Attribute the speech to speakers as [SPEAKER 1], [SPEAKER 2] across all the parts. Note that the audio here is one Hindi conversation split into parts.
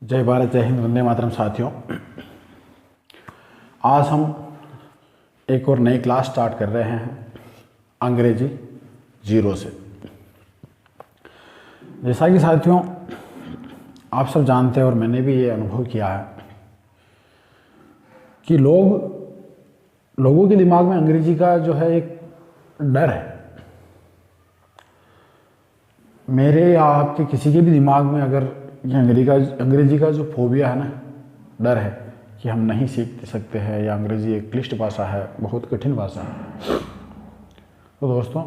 [SPEAKER 1] जय भारत, जय हिंद, वंदे मातरम। साथियों, आज हम एक और नई क्लास स्टार्ट कर रहे हैं अंग्रेजी जीरो से। जैसा कि साथियों आप सब जानते हैं और मैंने भी ये अनुभव किया है कि लोगों के दिमाग में अंग्रेजी का जो है एक डर है। मेरे या आपके किसी के भी दिमाग में अगर ये अंग्रेजी का जो फोबिया है ना, डर है कि हम नहीं सीख सकते हैं या अंग्रेजी एक क्लिष्ट भाषा है, बहुत कठिन भाषा है, तो दोस्तों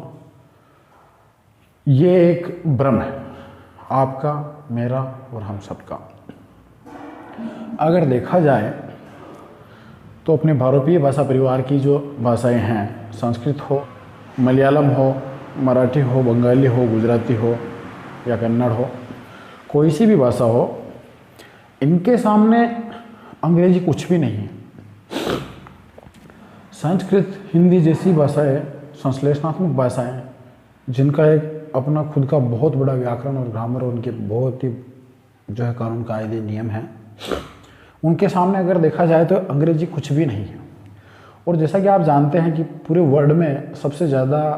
[SPEAKER 1] ये एक भ्रम है आपका, मेरा और हम सबका। अगर देखा जाए तो अपने भारतीय भाषा परिवार की जो भाषाएं हैं, संस्कृत हो, मलयालम हो, मराठी हो, बंगाली हो, गुजराती हो या कन्नड़ हो, कोई सी भी भाषा हो, इनके सामने अंग्रेजी कुछ भी नहीं है। संस्कृत, हिंदी जैसी भाषाएं संश्लेषणात्मक भाषाएं जिनका एक अपना खुद का बहुत बड़ा व्याकरण और ग्रामर और उनके बहुत ही जो है कानून कायदे नियम हैं, उनके सामने अगर देखा जाए तो अंग्रेजी कुछ भी नहीं है। और जैसा कि आप जानते हैं कि पूरे वर्ल्ड में सबसे ज़्यादा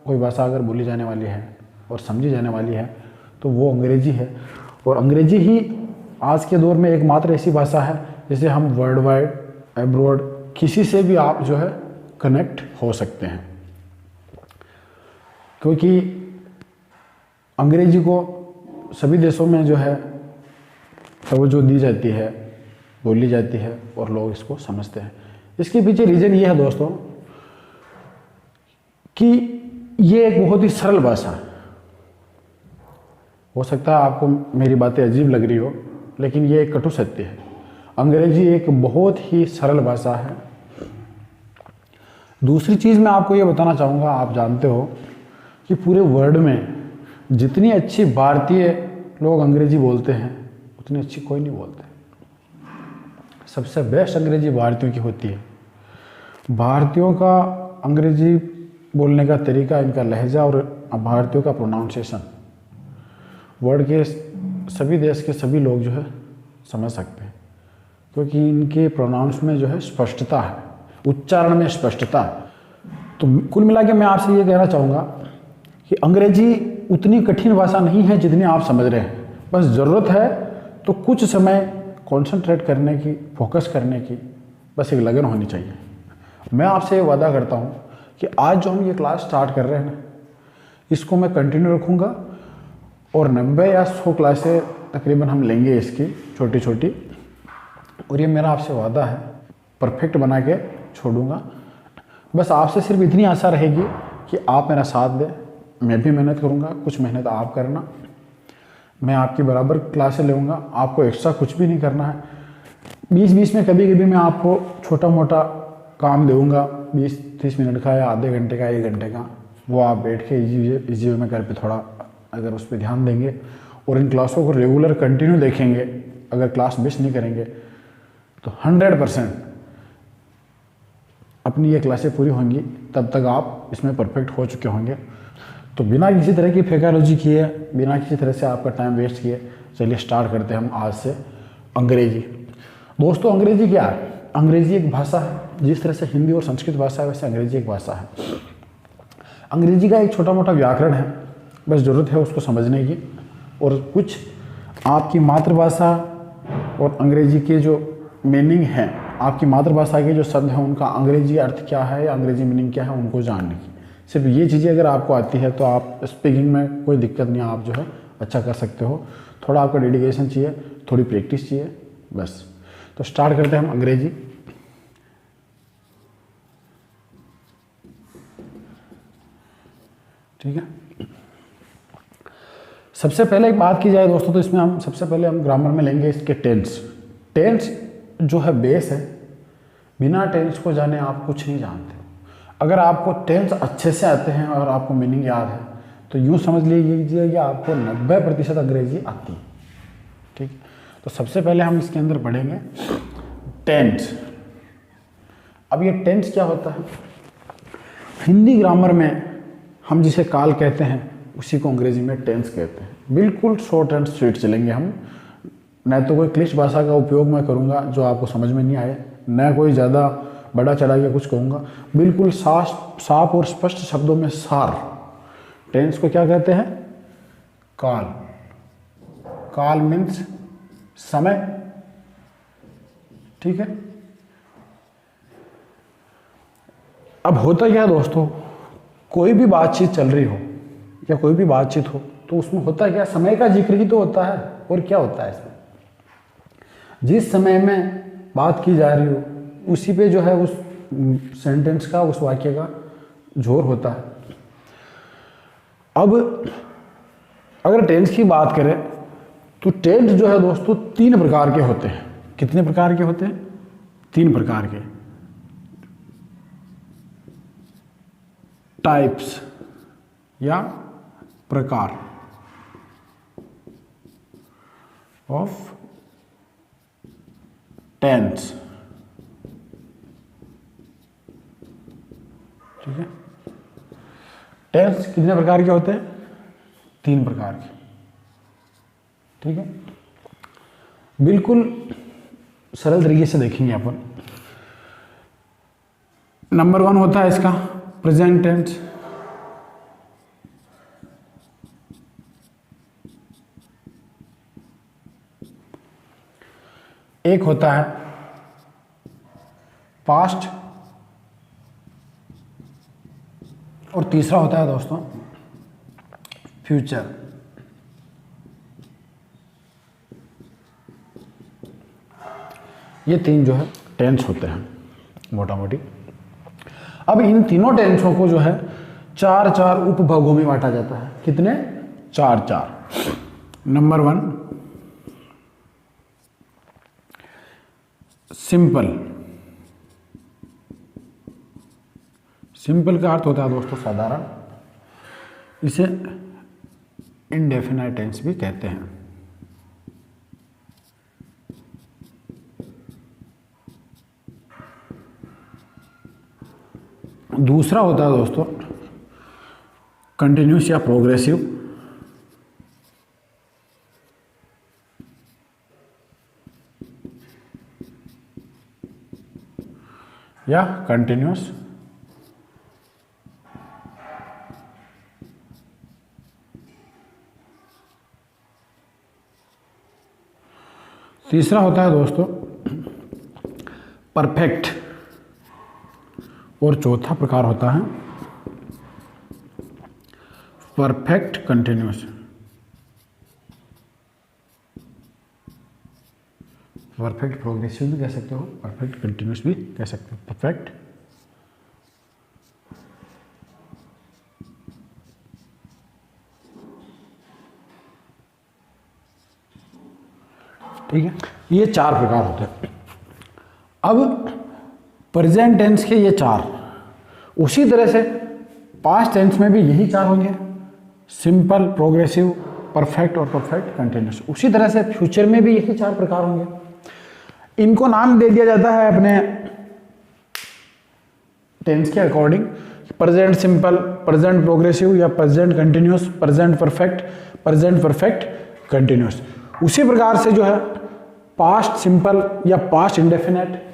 [SPEAKER 1] कोई भाषा अगर बोली जाने वाली है और समझी जाने वाली है तो वो अंग्रेजी है। और अंग्रेजी ही आज के दौर में एकमात्र ऐसी भाषा है जिसे हम वर्ल्ड वाइड, एब्रॉड, किसी से भी आप जो है कनेक्ट हो सकते हैं, क्योंकि अंग्रेजी को सभी देशों में जो है तवज्जो दी जाती है, बोली जाती है और लोग इसको समझते हैं। इसके पीछे रीज़न ये है दोस्तों कि ये एक बहुत ही सरल भाषा है। हो सकता है आपको मेरी बातें अजीब लग रही हो, लेकिन ये एक कटु सत्य है। अंग्रेजी एक बहुत ही सरल भाषा है। दूसरी चीज़ मैं आपको ये बताना चाहूँगा, आप जानते हो कि पूरे वर्ल्ड में जितनी अच्छी भारतीय लोग अंग्रेजी बोलते हैं उतनी अच्छी कोई नहीं बोलते। सबसे बेस्ट अंग्रेजी भारतीयों की होती है। भारतीयों का अंग्रेजी बोलने का तरीका, इनका लहजा और भारतीयों का प्रोनाउंसिएशन वर्ल्ड के सभी देश के सभी लोग जो है समझ सकते हैं, क्योंकि इनके प्रोनाउंस में जो है स्पष्टता है, उच्चारण में स्पष्टता है। तो कुल मिला के मैं आपसे ये कहना चाहूँगा कि अंग्रेजी उतनी कठिन भाषा नहीं है जितनी आप समझ रहे हैं। बस ज़रूरत है तो कुछ समय कंसंट्रेट करने की, फोकस करने की, बस एक लगन होनी चाहिए। मैं आपसे ये वादा करता हूँ कि आज जो हम ये क्लास स्टार्ट कर रहे हैं ना, इसको मैं कंटिन्यू रखूँगा और 90 या 100 क्लासें तकरीबन हम लेंगे इसकी, छोटी छोटी। और ये मेरा आपसे वादा है, परफेक्ट बना के छोड़ूंगा। बस आपसे सिर्फ इतनी आशा रहेगी कि आप मेरा साथ दें। मैं भी मेहनत करूँगा, कुछ मेहनत आप करना, मैं आपकी बराबर क्लासें लूँगा। आपको एक्स्ट्रा कुछ भी नहीं करना है। बीच बीच में कभी कभी मैं आपको छोटा मोटा काम दूँगा, 20-30 मिनट का या आधे घंटे का, 1 घंटे का, वो आप बैठ के इजी वे में घर पे थोड़ा अगर उस पर ध्यान देंगे और इन क्लासों को रेगुलर कंटिन्यू देखेंगे, अगर क्लास मिस नहीं करेंगे तो 100% अपनी ये क्लासें पूरी होंगी। तब तक आप इसमें परफेक्ट हो चुके होंगे। तो बिना किसी तरह की फेकालॉजी किए, बिना किसी तरह से आपका टाइम वेस्ट किए, चलिए स्टार्ट करते हैं हम आज से अंग्रेजी। दोस्तों, अंग्रेजी क्या है? अंग्रेजी एक भाषा है। जिस तरह से हिंदी और संस्कृत भाषा है, वैसे अंग्रेजी एक भाषा है। अंग्रेजी का एक छोटा मोटा व्याकरण है, बस ज़रूरत है उसको समझने की। और कुछ आपकी मातृभाषा और अंग्रेजी के जो मीनिंग है, आपकी मातृभाषा के जो शब्द हैं उनका अंग्रेजी अर्थ क्या है या अंग्रेजी मीनिंग क्या है, उनको जानने की। सिर्फ ये चीज़ें अगर आपको आती है तो आप स्पीकिंग में कोई दिक्कत नहीं, आप जो है अच्छा कर सकते हो। थोड़ा आपका डेडिकेशन चाहिए, थोड़ी प्रैक्टिस चाहिए, बस। तो स्टार्ट करते हैं हम अंग्रेजी। ठीक है, सबसे पहले एक बात की जाए दोस्तों, तो इसमें हम सबसे पहले हम ग्रामर में लेंगे इसके टेंस। टेंस जो है बेस है। बिना टेंस को जाने आप कुछ नहीं जानते। अगर आपको टेंस अच्छे से आते हैं और आपको मीनिंग याद है तो यूँ समझ लीजिए कि आपको 90% अंग्रेजी आती है। ठीक, तो सबसे पहले हम इसके अंदर पढ़ेंगे टेंस। अब ये टेंस क्या होता है? हिंदी ग्रामर में हम जिसे काल कहते हैं उसी को अंग्रेजी में टेंस कहते हैं। बिल्कुल शॉर्ट एंड स्वीट चलेंगे हम, न तो कोई क्लिष्ट भाषा का उपयोग मैं करूँगा जो आपको समझ में नहीं आए, न कोई ज़्यादा बड़ा चढ़ा के कुछ कहूँगा, बिल्कुल साफ और स्पष्ट शब्दों में सार। टेंस को क्या कहते हैं? काल। काल मीन्स समय, ठीक है। अब होता क्या है दोस्तों, कोई भी बातचीत चल रही हो या कोई भी बातचीत हो तो उसमें होता क्या, समय का जिक्र ही तो होता है। और क्या होता है इसमें, जिस समय में बात की जा रही हो उसी पे जो है उस सेंटेंस का, उस वाक्य का जोर होता है। अब अगर टेंस की बात करें तो टेंस जो है दोस्तों 3 प्रकार के होते हैं। कितने प्रकार के होते हैं? 3 प्रकार के। टाइप्स या प्रकार ऑफ टेंस, ठीक है। टेंस कितने प्रकार के होते हैं? 3 प्रकार के, ठीक है। बिल्कुल सरल तरीके से देखेंगे अपन। नंबर 1 होता है इसका प्रेजेंट टेंस। एक होता है पास्ट और तीसरा होता है दोस्तों फ्यूचर। ये 3 जो है टेंस होते हैं मोटा मोटी। अब इन तीनों टेंसों को जो है 4 उपभागों में बांटा जाता है। कितने? 4। Number 1 simple. सिंपल का अर्थ होता है दोस्तों साधारण। इसे इंडेफिनाइट टेंस भी कहते हैं। दूसरा होता है दोस्तों कंटिन्यूस या प्रोग्रेसिव। या कंटिन्यूस। तीसरा होता है दोस्तों परफेक्ट। और चौथा प्रकार होता है परफेक्ट कंटिन्यूस। परफेक्ट प्रोग्रेसिव भी कह सकते हो, परफेक्ट कंटिन्यूस भी कह सकते हो। परफेक्ट ठीक है। ये 4 प्रकार होते हैं। अब प्रेजेंट टेंस के ये 4, उसी तरह से पास्ट टेंस में भी यही 4 होंगे, सिंपल, प्रोग्रेसिव, परफेक्ट और परफेक्ट कंटिन्यूस। उसी तरह से फ्यूचर में भी यही 4 प्रकार होंगे। इनको नाम दे दिया जाता है अपने टेंस के according, present simple, present progressive या present continuous, present perfect, present perfect continuous. उसी प्रकार से जो है पास्ट सिंपल या past indefinite,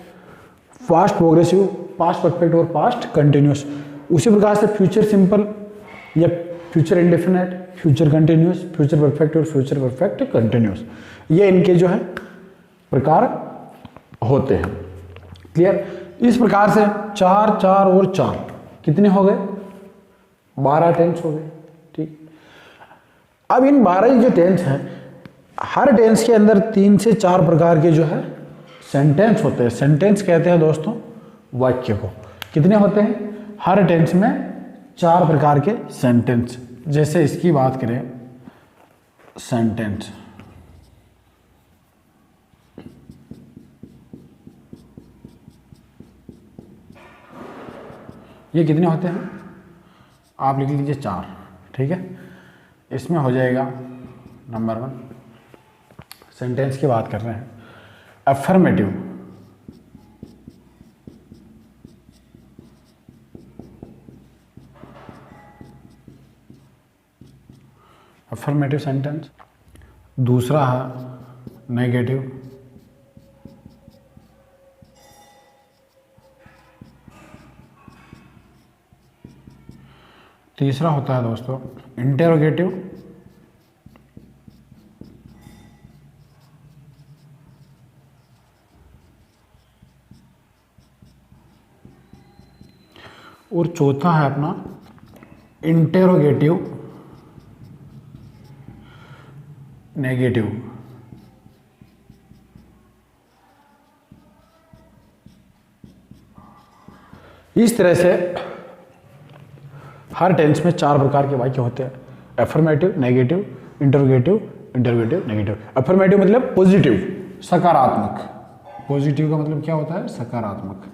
[SPEAKER 1] past progressive, past perfect और पास्ट कंटिन्यूस। उसी प्रकार से फ्यूचर सिंपल या future indefinite, future continuous, future perfect और फ्यूचर परफेक्ट कंटिन्यूस। ये इनके जो है प्रकार होते हैं। क्लियर? इस प्रकार से 4 और 4 कितने हो गए? 12 टेंस हो गए। ठीक। अब इन 12 जो टेंस हैं, हर टेंस के अंदर 3 से 4 प्रकार के जो है सेंटेंस होते हैं। सेंटेंस कहते हैं दोस्तों वाक्य को। कितने होते हैं? हर टेंस में 4 प्रकार के सेंटेंस। जैसे इसकी बात करें, सेंटेंस ये कितने होते हैं? आप लिख लीजिए 4। ठीक है। इसमें हो जाएगा नंबर 1, सेंटेंस की बात कर रहे हैं, अफर्मेटिव, अफर्मेटिव सेंटेंस। दूसरा है नेगेटिव। तीसरा होता है दोस्तों इंटेरोगेटिव। और चौथा है अपना इंटेरोगेटिव नेगेटिव। इस तरह से हर टेंस में 4 प्रकार के वाक्य होते हैं, affirmative, negative, interrogative, interrogative, negative. Affirmative मतलब पॉजिटिव, सकारात्मक। पॉजिटिव का मतलब क्या होता है? सकारात्मक।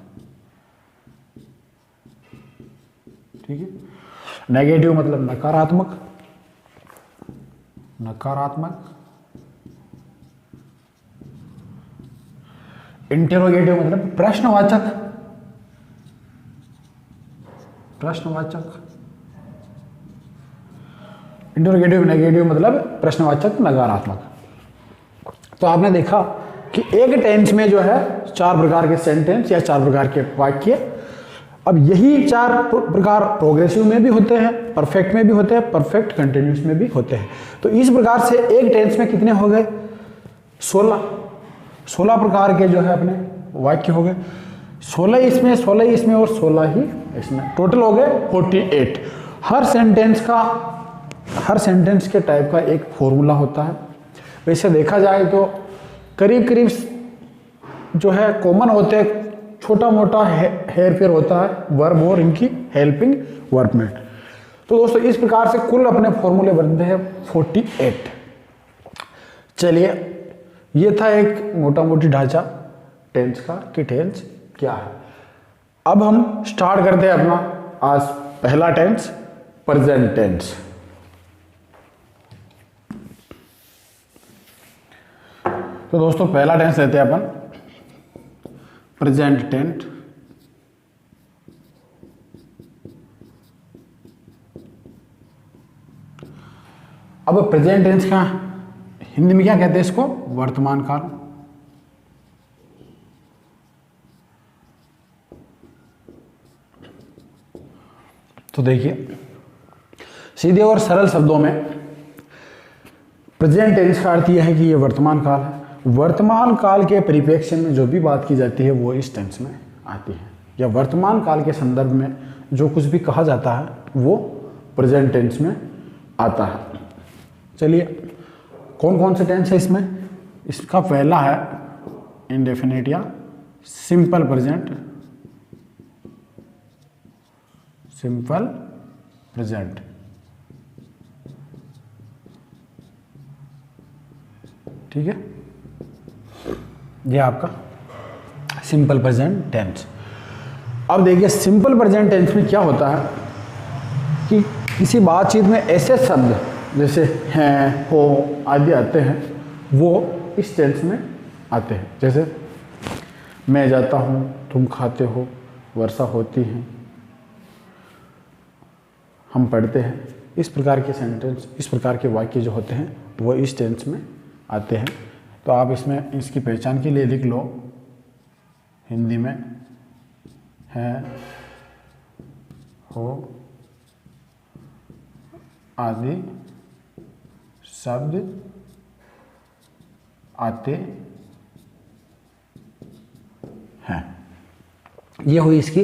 [SPEAKER 1] ठीक है। नेगेटिव मतलब नकारात्मक, नकारात्मक। इंटरोगेटिव मतलब प्रश्नवाचक, प्रश्नवाचक। इंटरोगेटिव नेगेटिव मतलब प्रश्नवाचक नकारात्मक। तो आपने देखा कि एक टेंस में जो है 4 प्रकार के सेंटेंस या 4 प्रकार के वाक्य। अब यही 4 प्रकार प्रोग्रेसिव में भी होते हैं, परफेक्ट में भी होते हैं, परफेक्ट कंटिन्यूस में भी होते हैं। तो इस प्रकार से एक टेंस में कितने हो गए? 16 प्रकार के जो है अपने वाक्य हो गए। 16 इसमें, 16 इसमें और 16 ही इसमें, टोटल हो गए 48। हर सेंटेंस के टाइप का एक फॉर्मूला होता है। वैसे देखा जाए तो करीब करीब जो है कॉमन होते हैं, छोटा मोटा हेर फेर होता है वर्ब और इनकी हेल्पिंग वर्ब में। तो दोस्तों इस प्रकार से कुल अपने फॉर्मूले बनते हैं 48। चलिए, ये था एक मोटा मोटी ढांचा टेंस का कि टेंस क्या है। अब हम स्टार्ट करते हैं अपना आज पहला टेंस, प्रेजेंट टेंस। तो दोस्तों पहला टेंस लेते हैं अपन प्रेजेंट टेंस। अब प्रेजेंट टेंस का हिंदी में क्या कहते हैं? इसको वर्तमान काल। तो देखिए सीधे और सरल शब्दों में प्रेजेंट टेंस का अर्थ यह है कि यह वर्तमान काल है। वर्तमान काल के परिप्रेक्ष्य में जो भी बात की जाती है वो इस टेंस में आती है, या वर्तमान काल के संदर्भ में जो कुछ भी कहा जाता है वो प्रेजेंट टेंस में आता है। चलिए कौन कौन से टेंस है इसमें? इसका पहला है इंडेफिनिट या सिंपल प्रेजेंट, सिंपल प्रेजेंट। ठीक है, ये आपका सिंपल प्रेजेंट टेंस। अब देखिए सिंपल प्रेजेंट टेंस में क्या होता है कि किसी बातचीत में ऐसे शब्द जैसे हैं, हो आदि आते हैं, वो इस टेंस में आते हैं। जैसे मैं जाता हूँ, तुम खाते हो, वर्षा होती है, हम पढ़ते हैं। इस प्रकार के सेंटेंस, इस प्रकार के वाक्य जो होते हैं वो इस टेंस में आते हैं। तो आप इसमें इसकी पहचान के लिए लिख लो हिंदी में है, हो आदि शब्द आते हैं। ये हुई इसकी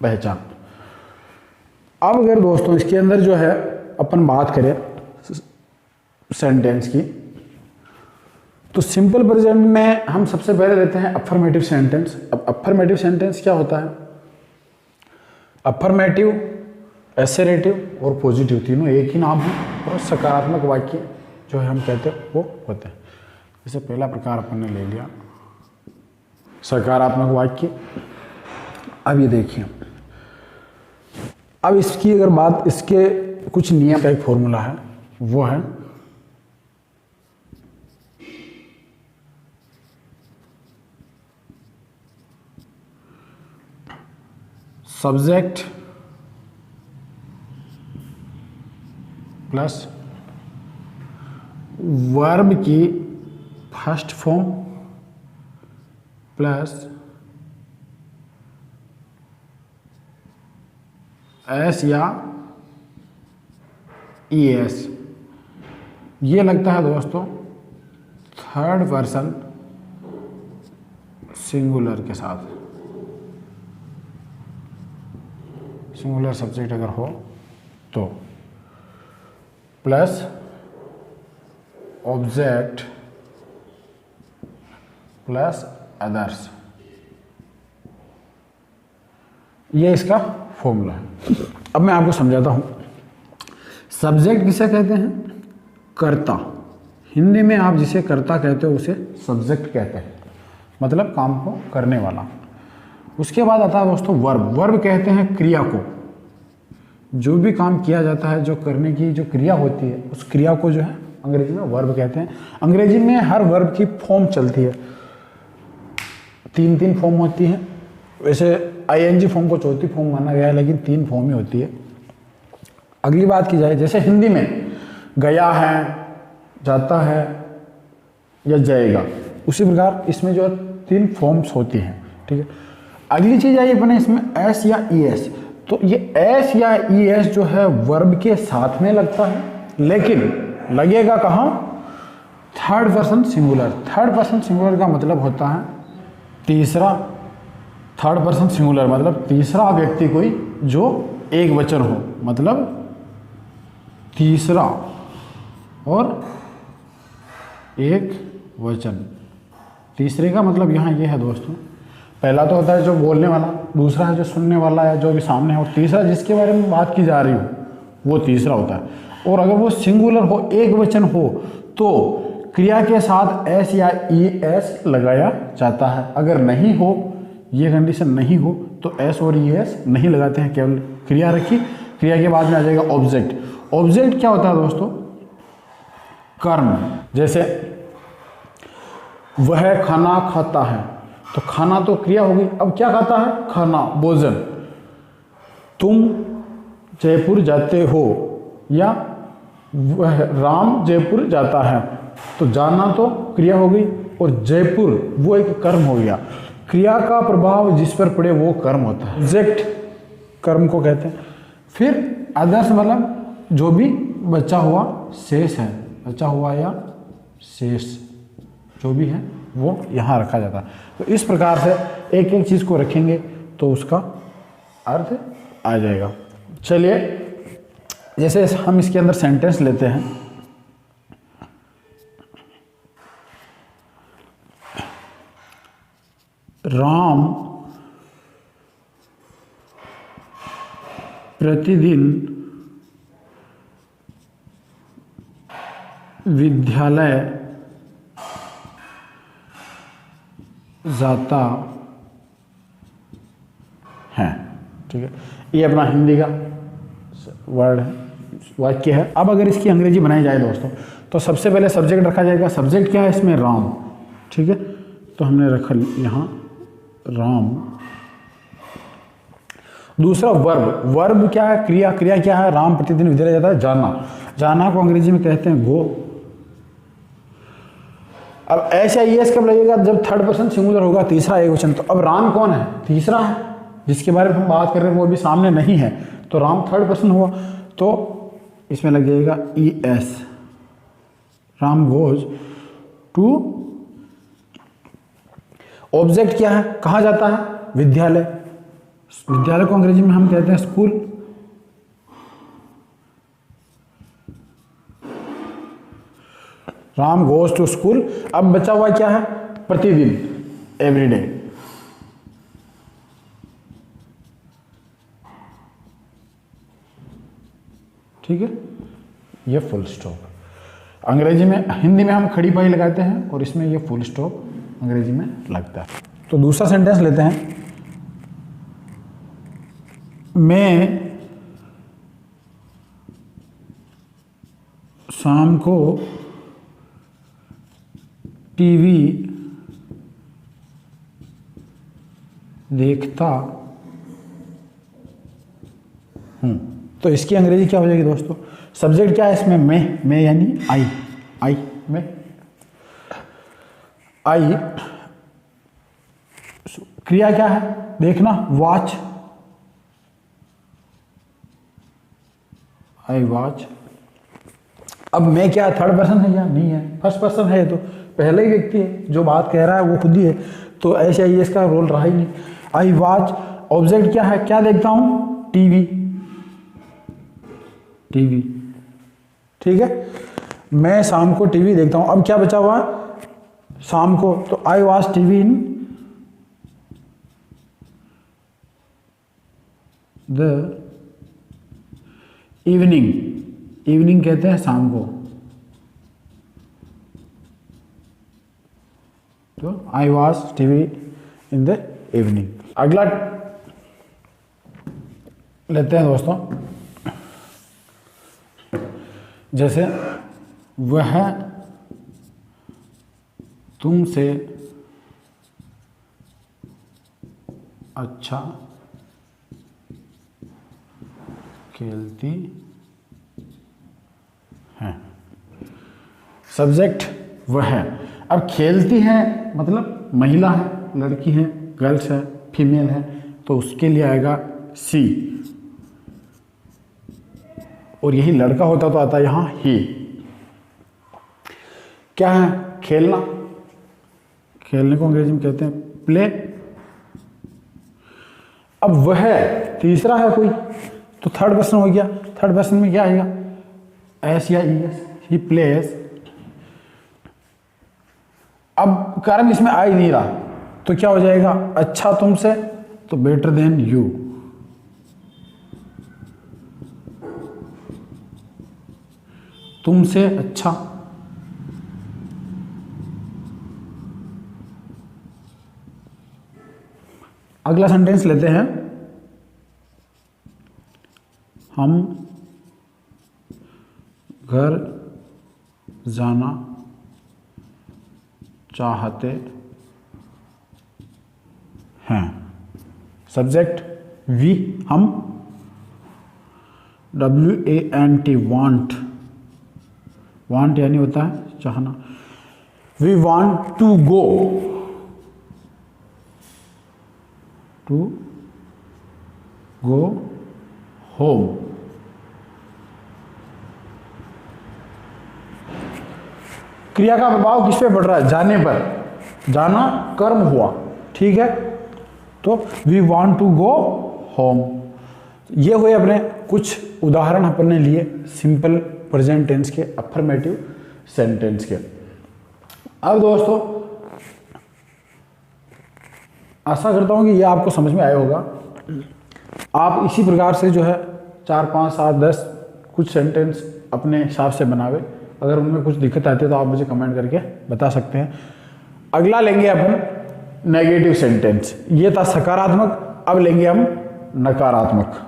[SPEAKER 1] पहचान। अब अगर दोस्तों इसके अंदर जो है अपन बात करें सेंटेंस की, तो सिंपल प्रेजेंट में हम सबसे पहले लेते हैं अफर्मेटिव सेंटेंस। अब अफर्मेटिव सेंटेंस क्या होता है? अफर्मेटिव, एसेरेटिव और पॉजिटिव तीनों एक ही नाम है, और सकारात्मक वाक्य जो है हम कहते हैं वो होते हैं। जैसे पहला प्रकार अपन ने ले लिया सकारात्मक वाक्य। अब ये देखिए, अब इसकी अगर बात, इसके कुछ नियम का एक फॉर्मूला है, वो है सब्जेक्ट प्लस वर्ब की फर्स्ट फॉर्म प्लस एस या ई एस, ये लगता है दोस्तों थर्ड पर्सन सिंगुलर के साथ। सिंगुलर सब्जेक्ट अगर हो तो प्लस ऑब्जेक्ट प्लस अदर्स, ये इसका फॉर्मूला है। अब मैं आपको समझाता हूं। सब्जेक्ट किसे कहते हैं? कर्ता। हिंदी में आप जिसे कर्ता कहते हो उसे सब्जेक्ट कहते हैं, मतलब काम को करने वाला। उसके बाद आता है दोस्तों वर्ब। वर्ब कहते हैं क्रिया को, जो भी काम किया जाता है, जो करने की जो क्रिया होती है, उस क्रिया को जो है अंग्रेजी में वर्ब कहते हैं। अंग्रेजी में हर वर्ब की फॉर्म चलती है, तीन फॉर्म होती है। वैसे आईएनजी फॉर्म को चौथी फॉर्म माना गया है, लेकिन 3 फॉर्म ही होती है। अगली बात की जाए, जैसे हिंदी में गया है, जाता है या जाएगा, उसी प्रकार इसमें जो 3 फॉर्म्स होती हैं। ठीक है, अगली चीज आई अपने इसमें एस या ई एस। तो ये एस या ई एस जो है वर्ब के साथ में लगता है, लेकिन लगेगा कहाँ? Third person singular. Third person singular का मतलब होता है तीसरा। थर्ड पर्सन सिंगुलर मतलब तीसरा व्यक्ति कोई जो एक वचन हो, मतलब तीसरा और एक वचन। तीसरे का मतलब यहाँ ये है दोस्तों, पहला तो होता है जो बोलने वाला, दूसरा है जो सुनने वाला है जो भी सामने है, और तीसरा जिसके बारे में बात की जा रही हो वो तीसरा होता है। और अगर वो सिंगुलर हो, एक वचन हो, तो क्रिया के साथ एस या ई एस लगाया जाता है। अगर नहीं हो, ये कंडीशन नहीं हो, तो एस और ई एस नहीं लगाते हैं, केवल क्रिया रखी। क्रिया के बाद में आ जाएगा ऑब्जेक्ट। ऑब्जेक्ट क्या होता है दोस्तों? कर्म। जैसे वह खाना खाता है, तो खाना तो क्रिया हो गई। अब क्या खाता है? खाना, भोजन। तुम जयपुर जाते हो, या वह राम जयपुर जाता है, तो जाना तो क्रिया हो गई, और जयपुर वो एक कर्म हो गया। क्रिया का प्रभाव जिस पर पड़े वो कर्म होता है। ऑब्जेक्ट कर्म को कहते हैं। फिर अदर्स मतलब जो भी बचा हुआ शेष है, बचा हुआ या शेष जो भी है वो यहाँ रखा जाता है। तो इस प्रकार से एक एक चीज़ को रखेंगे तो उसका अर्थ आ जाएगा। चलिए, जैसे हम इसके अंदर सेंटेंस लेते हैं, राम प्रतिदिन विद्यालय जाता है। ठीक है, ये अपना हिंदी का वर्ड है, वाक्य है। अब अगर इसकी अंग्रेजी बनाई जाए दोस्तों, तो सबसे पहले सब्जेक्ट रखा जाएगा। सब्जेक्ट क्या है इसमें? राम। ठीक है, तो हमने रखा यहाँ राम। दूसरा वर्ब। वर्ब क्या है? क्रिया। क्रिया क्या है? राम प्रतिदिन विद्यालय जाता है, जाना। जाना को अंग्रेजी में कहते हैं गो। अब एस या ई एस कब लगेगा? जब थर्ड पर्सन सिंगुलर होगा, तीसरा एक वचन। तो अब राम कौन है? तीसरा है, जिसके बारे में हम बात कर रहे हैं वो अभी सामने नहीं है, तो राम थर्ड पर्सन हुआ, तो इसमें लग जाएगा E S. Ram goes to. Object क्या है? कहाँ जाता है? विद्यालय। विद्यालय को अंग्रेजी में हम कहते हैं school. Ram goes to school. अब बचा हुआ क्या है? प्रतिदिन, एवरीडे। ठीक है, ये फुल स्टॉप। अंग्रेजी में, हिंदी में हम खड़ी पाई लगाते हैं, और इसमें ये फुल स्टॉप अंग्रेजी में लगता है। तो दूसरा सेंटेंस लेते हैं, मैं शाम को टीवी देखता हूँ। तो इसकी अंग्रेजी क्या हो जाएगी दोस्तों? सब्जेक्ट क्या है इसमें? मैं यानी आई। मैं। आई, क्रिया क्या है देखना, वॉच, आई वॉच। अब मैं क्या थर्ड पर्सन है क्या? नहीं है, फर्स्ट पर्सन है। तो पहले ही व्यक्ति है जो बात कह रहा है वो खुद ही है, तो ऐसे ही इसका रोल रहा ही नहीं। आई वॉच, ऑब्जेक्ट क्या है, क्या देखता हूं? टीवी, टीवी, ठीक है। मैं शाम को टीवी देखता हूं। अब क्या बचा हुआ शाम को, तो I watch TV in the evening, evening कहते हैं शाम को, तो I watch TV in the evening. अगला लेते हैं दोस्तों, जैसे वह तुमसे अच्छा खेलती है। सब्जेक्ट वह है। अब खेलती है मतलब महिला है, लड़की है, गर्ल्स है, फीमेल है, तो उसके लिए आएगा सी, और यही लड़का होता तो आता यहां ही। क्या है? खेलना, खेलने को अंग्रेजी में कहते हैं प्ले। अब वह तीसरा है कोई, तो थर्ड पर्सन हो गया। थर्ड पर्सन में क्या आएगा? एस या ई एस, ही प्लेस। अब कारण इसमें आ ही नहीं रहा, तो क्या हो जाएगा? अच्छा तुमसे, तो बेटर देन यू। तुमसे अच्छा, अगला सेंटेंस लेते हैं, हम घर जाना चाहते हैं। सब्जेक्ट वी, हम, WANT, वांट, वांट यानी होता है चाहना। We want to go, to go home. क्रिया का प्रभाव किस पे पड़ रहा है? जाने पर। जाना कर्म हुआ, ठीक है। तो we want to go home. ये हुए अपने कुछ उदाहरण अपने लिए सिंपल प्रेजेंट टेंस के, अफर्मेटिव सेंटेंस के। अब दोस्तों आशा करता हूँ कि ये आपको समझ में आया होगा। आप इसी प्रकार से जो है 4, 5, 7, 10 कुछ सेंटेंस अपने हिसाब से बनावे। अगर उनमें कुछ दिक्कत आती है तो आप मुझे कमेंट करके बता सकते हैं। अगला लेंगे अपन नेगेटिव सेंटेंस। ये था सकारात्मक, अब लेंगे हम नकारात्मक।